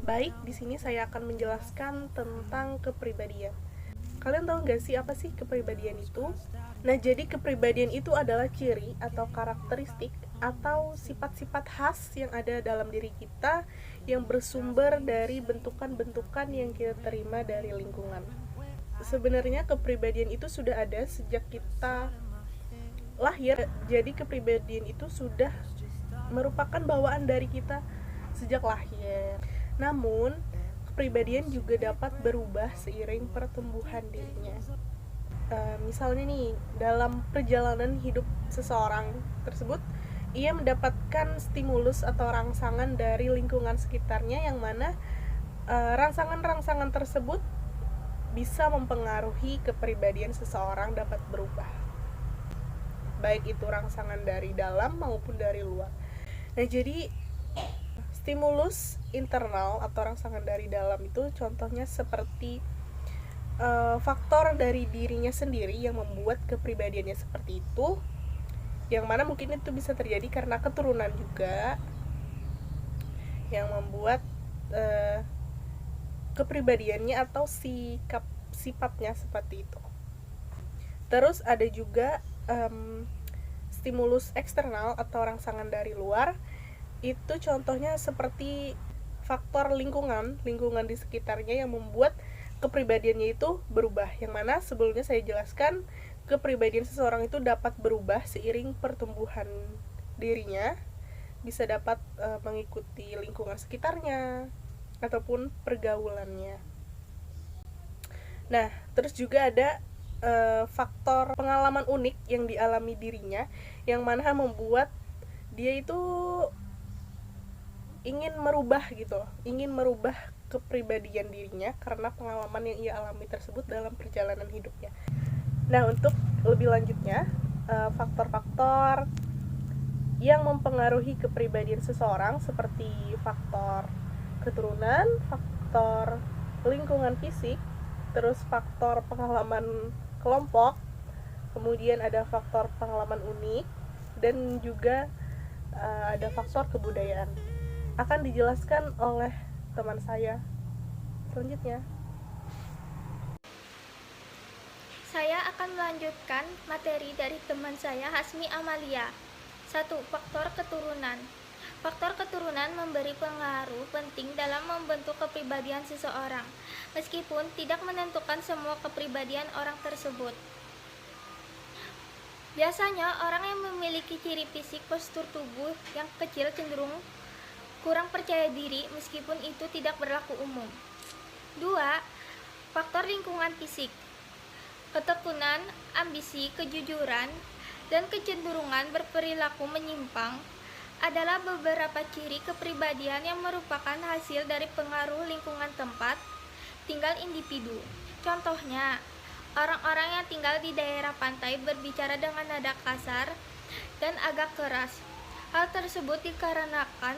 Baik, di sini saya akan menjelaskan tentang kepribadian. Kalian tahu nggak sih apa sih kepribadian itu? Nah, jadi kepribadian itu adalah ciri atau karakteristik atau sifat-sifat khas yang ada dalam diri kita yang bersumber dari bentukan-bentukan yang kita terima dari lingkungan. Sebenarnya kepribadian itu sudah ada sejak kita lahir, jadi kepribadian itu sudah merupakan bawaan dari kita sejak lahir. Namun, kepribadian juga dapat berubah seiring pertumbuhan dirinya. Misalnya nih, dalam perjalanan hidup seseorang tersebut, ia mendapatkan stimulus atau rangsangan dari lingkungan sekitarnya yang mana rangsangan-rangsangan tersebut bisa mempengaruhi kepribadian seseorang dapat berubah. Baik itu rangsangan dari dalam maupun dari luar. Nah, jadi stimulus internal atau rangsangan dari dalam itu contohnya seperti faktor dari dirinya sendiri yang membuat kepribadiannya seperti itu, yang mana mungkin itu bisa terjadi karena keturunan juga yang membuat kepribadiannya atau sifatnya seperti itu. Terus ada juga stimulus eksternal atau rangsangan dari luar, itu contohnya seperti faktor lingkungan di sekitarnya yang membuat kepribadiannya itu berubah, yang mana sebelumnya saya jelaskan kepribadian seseorang itu dapat berubah seiring pertumbuhan dirinya, bisa dapat mengikuti lingkungan sekitarnya ataupun pergaulannya. Nah, terus juga ada faktor pengalaman unik yang dialami dirinya, yang mana membuat dia itu ingin merubah kepribadian dirinya karena pengalaman yang ia alami tersebut dalam perjalanan hidupnya. Nah, untuk lebih lanjutnya, faktor-faktor yang mempengaruhi kepribadian seseorang seperti faktor keturunan, faktor lingkungan fisik, terus faktor pengalaman kelompok, kemudian ada faktor pengalaman unik, dan juga ada faktor kebudayaan. Akan dijelaskan oleh teman saya selanjutnya. Saya akan melanjutkan materi dari teman saya Hasmi Amalia. 1. Faktor keturunan. Faktor keturunan memberi pengaruh penting dalam membentuk kepribadian seseorang, meskipun tidak menentukan semua kepribadian orang tersebut. Biasanya, orang yang memiliki ciri fisik postur tubuh yang kecil cenderung kurang percaya diri, meskipun itu tidak berlaku umum. 2. Faktor lingkungan fisik. Ketekunan, ambisi, kejujuran, dan kecenderungan berperilaku menyimpang adalah beberapa ciri kepribadian yang merupakan hasil dari pengaruh lingkungan tempat tinggal individu. Contohnya, orang-orang yang tinggal di daerah pantai berbicara dengan nada kasar dan agak keras. Hal tersebut dikarenakan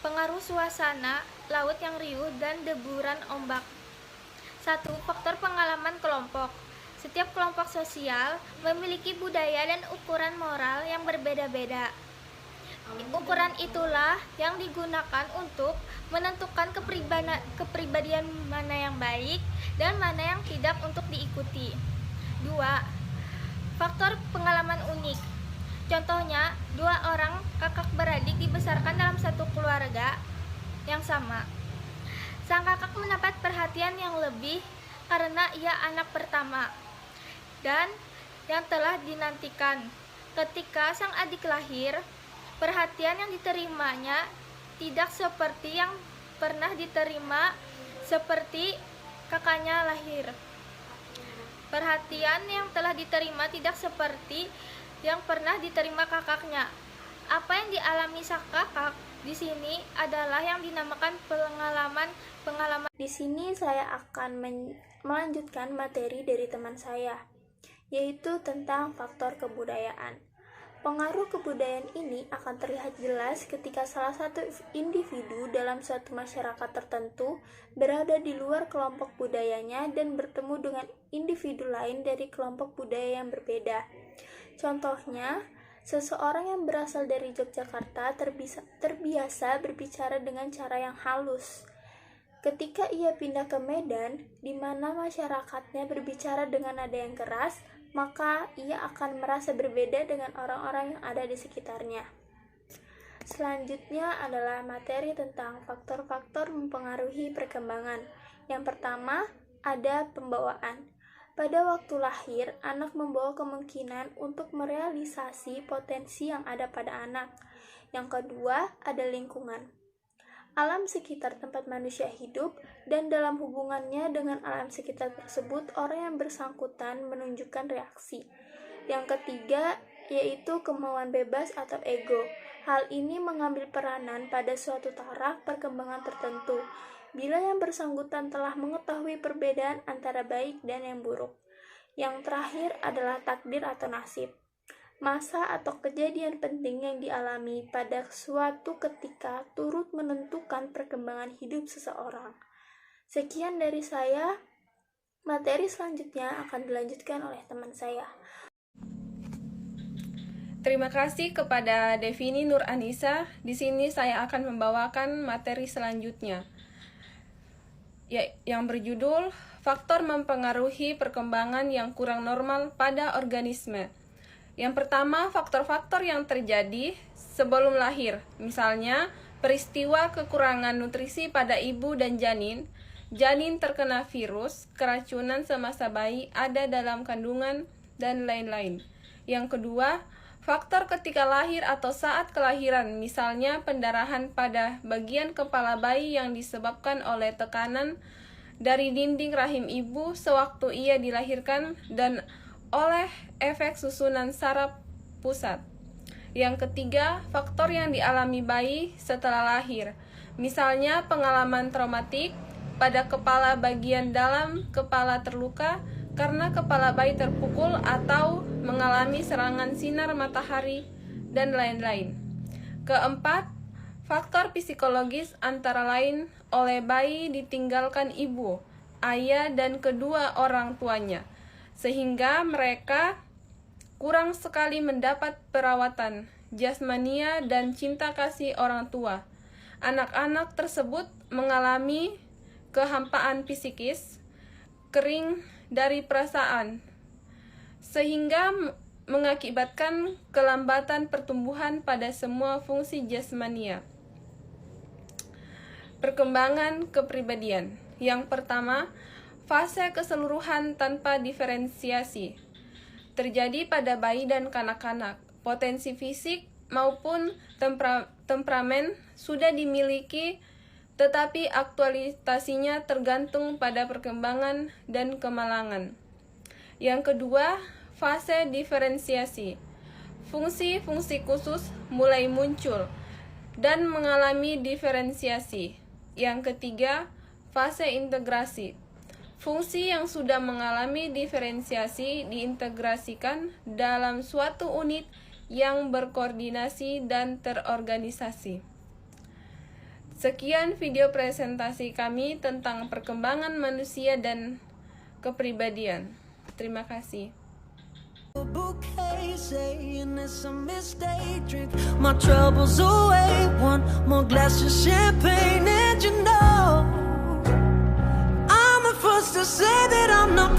pengaruh suasana laut yang riuh dan deburan ombak. 1. Faktor pengalaman kelompok. Setiap kelompok sosial memiliki budaya dan ukuran moral yang berbeda-beda. Ukuran itulah yang digunakan untuk menentukan kepribadian mana yang baik dan mana yang tidak untuk diikuti. 2. Faktor pengalaman unik. Contohnya, 2 orang kakak beradik dibesarkan dalam satu keluarga yang sama. Sang kakak mendapat perhatian yang lebih karena ia anak pertama dan yang telah dinantikan. Ketika sang adik lahir, perhatian yang diterimanya tidak seperti yang pernah diterima seperti kakaknya lahir. Perhatian yang telah diterima tidak seperti yang pernah diterima kakaknya. Apa yang dialami sang kakak di sini adalah yang dinamakan pengalaman. Di sini saya akan melanjutkan materi dari teman saya, yaitu tentang faktor kebudayaan. Pengaruh kebudayaan ini akan terlihat jelas ketika salah satu individu dalam suatu masyarakat tertentu berada di luar kelompok budayanya dan bertemu dengan individu lain dari kelompok budaya yang berbeda. Contohnya, Seseorang yang berasal dari Yogyakarta terbiasa berbicara dengan cara yang halus. Ketika ia pindah ke Medan, di mana masyarakatnya berbicara dengan nada yang keras, maka ia akan merasa berbeda dengan orang-orang yang ada di sekitarnya. Selanjutnya adalah materi tentang faktor-faktor mempengaruhi perkembangan. Yang pertama, ada pembawaan. Pada waktu lahir, anak membawa kemungkinan untuk merealisasi potensi yang ada pada anak. Yang kedua, ada lingkungan. Alam sekitar tempat manusia hidup, dan dalam hubungannya dengan alam sekitar tersebut, orang yang bersangkutan menunjukkan reaksi. Yang ketiga, yaitu kemauan bebas atau ego. Hal ini mengambil peranan pada suatu taraf perkembangan tertentu, bila yang bersangkutan telah mengetahui perbedaan antara baik dan yang buruk. Yang terakhir adalah takdir atau nasib. Masa atau kejadian penting yang dialami pada suatu ketika turut menentukan perkembangan hidup seseorang. Sekian dari saya. Materi selanjutnya akan dilanjutkan oleh teman saya. Terima kasih kepada Devini Nur Anissa. Di sini saya akan membawakan materi selanjutnya, yang berjudul Faktor Mempengaruhi Perkembangan yang Kurang Normal pada Organisme. Yang pertama, faktor-faktor yang terjadi sebelum lahir. Misalnya, peristiwa kekurangan nutrisi pada ibu dan janin terkena virus, keracunan semasa bayi ada dalam kandungan, dan lain-lain. Yang kedua, faktor ketika lahir atau saat kelahiran, misalnya pendarahan pada bagian kepala bayi yang disebabkan oleh tekanan dari dinding rahim ibu sewaktu ia dilahirkan dan oleh efek susunan saraf pusat. Yang ketiga, faktor yang dialami bayi setelah lahir, misalnya pengalaman traumatik pada kepala bagian dalam kepala terluka karena kepala bayi terpukul atau mengalami serangan sinar matahari, dan lain-lain. Keempat, faktor psikologis antara lain oleh bayi ditinggalkan ibu, ayah, dan kedua orang tuanya, sehingga mereka kurang sekali mendapat perawatan, jasmania, dan cinta kasih orang tua. Anak-anak tersebut mengalami kehampaan psikis, kering dari perasaan, sehingga mengakibatkan kelambatan pertumbuhan pada semua fungsi jasmania. Perkembangan kepribadian. Yang pertama, fase keseluruhan tanpa diferensiasi. Terjadi pada bayi dan kanak-kanak. Potensi fisik maupun temperamen sudah dimiliki, tetapi aktualisasinya tergantung pada perkembangan dan kemalangan. Yang kedua, fase diferensiasi. Fungsi-fungsi khusus mulai muncul dan mengalami diferensiasi. Yang ketiga, fase integrasi. Fungsi yang sudah mengalami diferensiasi diintegrasikan dalam suatu unit yang berkoordinasi dan terorganisasi. Sekian video presentasi kami tentang perkembangan manusia dan kepribadian. Terima kasih. Saying it's a mistake, drink my troubles away, one more glass of champagne, and you know I'm the first to say that I'm not